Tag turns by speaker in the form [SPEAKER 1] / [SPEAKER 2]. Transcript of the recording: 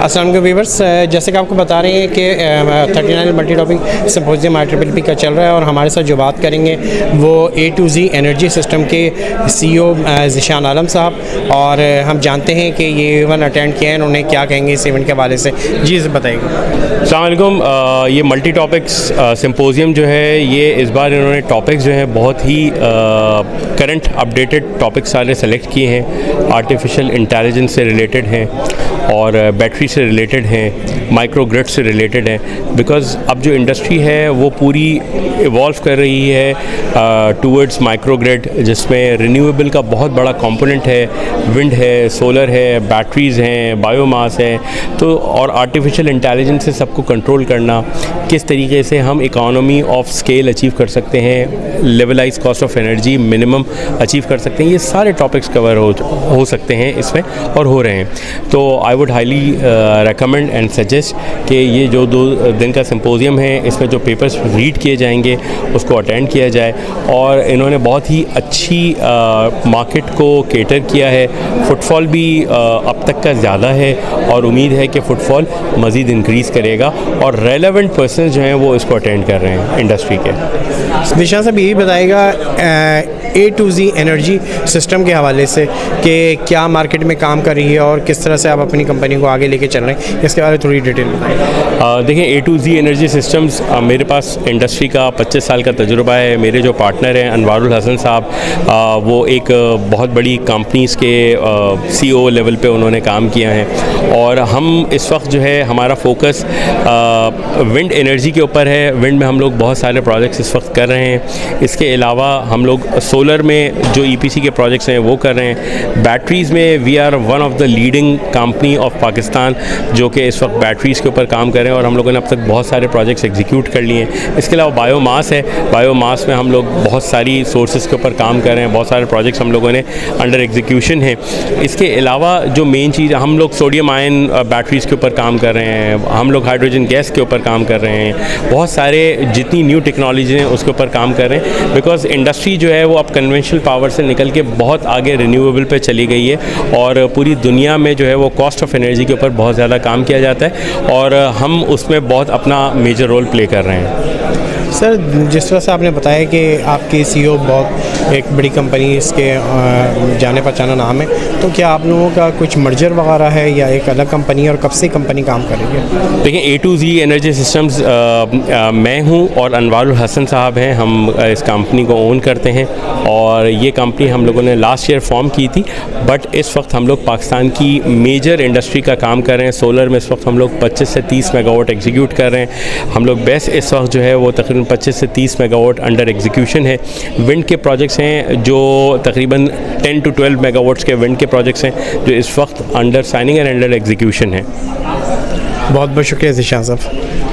[SPEAKER 1] अस्सलाम वालेकुम व्यूअर्स, जैसे कि आपको बता रहे हैं कि 39 मल्टी टॉपिक सिम्पोजियम IEEE का चल रहा है और हमारे साथ जो बात करेंगे वो A to Z energy system के CEO ज़ीशान आलम साहब, और हम जानते हैं कि ये इवेंट अटेंड किया है, उन्होंने क्या कहेंगे इस इवेंट के हवाले से। जी बताइएगा।
[SPEAKER 2] अस्सलाम वालेकुम। ये मल्टी टॉपिक्स सिम्पोजियम जो है, ये इस बार इन्होंने टॉपिक्स जो है बहुत ही करंट अपडेटेड टॉपिक्स सारे सेलेक्ट किए हैं। आर्टिफिशियल इंटेलिजेंस से रिलेटेड हैं और बैटरी से रिलेटेड हैं, माइक्रो ग्रिड से रिलेटेड हैं। बिकॉज़ अब जो इंडस्ट्री है वो पूरी इवॉल्व कर रही है टूवर्ड्स माइक्रो ग्रिड, जिसमें रिन्यूएबल का बहुत बड़ा कंपोनेंट है। विंड है, सोलर है, बैटरीज़ हैं, बायोमास है। तो और आर्टिफिशियल इंटेलिजेंस से सबको कंट्रोल करना, किस तरीके से हम इकोनॉमी ऑफ स्केल अचीव कर सकते हैं, levelized cost of energy minimum achieve कर सकते हैं, ये सारे टॉपिक्स कवर हो सकते हैं इसमें और हो रहे हैं। तो I would highly recommend and suggest कि ये जो 2 दिन का सिम्पोजियम है, इसमें जो पेपर्स रीड किए जाएंगे उसको अटेंड किया जाए। और इन्होंने बहुत ही अच्छी मार्केट को केटर किया है। फुटफॉल भी अब तक का ज़्यादा है और उम्मीद है कि फ़ुटफॉल मज़ीद इंक्रीज़ करेगा और रेलेवेंट पर्सन जो हैं वो इसको अटेंड कर रहे हैं इंडस्ट्री के।
[SPEAKER 1] ज़ीशान साहब यही बताएगा A to Z energy system के हवाले से कि क्या मार्केट में काम कर रही है और किस तरह से आप अपनी कंपनी को आगे लेके चल रहे हैं, इसके बारे में थोड़ी डिटेल बताएं।
[SPEAKER 2] देखिए, A to Z energy systems, मेरे पास इंडस्ट्री का 25 साल का तजुर्बा है। मेरे जो पार्टनर हैं अनवारुल हसन साहब, वो एक बहुत बड़ी कंपनीज़ के CEO लेवल पे उन्होंने काम किया है। और हम इस वक्त जो है हमारा फोकस विंड एनर्जी के ऊपर है। विंड में हम लोग बहुत सारे प्रोजेक्ट्स इस वक्त कर रहे हैं। इसके अलावा हम लोग सोलर में जो EPC के प्रोजेक्ट्स हैं वो कर रहे हैं। बैटरीज़ में we are one of the leading company of Pakistan जो कि इस वक्त बैटरीज़ के ऊपर काम कर रहे हैं और हम लोगों ने अब तक बहुत सारे प्रोजेक्ट्स एग्जीक्यूट कर लिए हैं। इसके अलावा बायोमास है। बायोमास में हम लोग बहुत सारी सोर्सेज के ऊपर काम कर रहे हैं। बहुत सारे प्रोजेक्ट्स हम लोगों ने अंडर एग्जीक्यूशन है। इसके अलावा जो मेन चीज़, हम लोग सोडियम आयन बैटरीज़ के ऊपर काम कर रहे हैं। हम लोग हाइड्रोजन गैस के ऊपर काम कर रहे हैं। बहुत सारे जितनी न्यू टेक्नोलॉजी हैं उसके ऊपर काम कर रहे हैं। बिकॉज इंडस्ट्री जो है वो अब कन्वेंशनल पावर से निकल के बहुत आगे रिन्यूएबल पे चली गई है और पूरी दुनिया में जो है वो कॉस्ट ऑफ एनर्जी के ऊपर बहुत ज़्यादा काम किया जाता है और हम उसमें बहुत अपना मेजर रोल प्ले कर रहे हैं।
[SPEAKER 1] सर, जिस तरह से आपने बताया कि आपकी CEO बहुत एक बड़ी कंपनी, इसके जाने पहचाना नाम है, तो क्या आप लोगों का कुछ मर्जर वगैरह है या एक अलग कंपनी है और कब से कंपनी काम कर रही है?
[SPEAKER 2] देखिए, A to Z energy systems मैं हूं और अनवारुल हसन साहब हैं। हम इस कंपनी को ओन करते हैं और ये कंपनी हम लोगों ने लास्ट ईयर फॉर्म की थी। बट इस वक्त हम लोग पाकिस्तान की मेजर इंडस्ट्री का काम कर रहे हैं। सोलर में इस वक्त हम लोग 25 से 30 मेगावाट एग्जीक्यूट कर रहे हैं। हम लोग बेस्ट इस वक्त जो है वो तकरीबन 25 से 30 मेगावाट अंडर एग्जीक्यूशन है। विंड के प्रोजेक्ट्स हैं जो तकरीबन 10 to 12 मेगावाट्स के विंड के प्रोजेक्ट्स हैं जो इस वक्त under signing and under execution है।
[SPEAKER 1] बहुत बहुत शुक्रिया ज़ीशान साहब।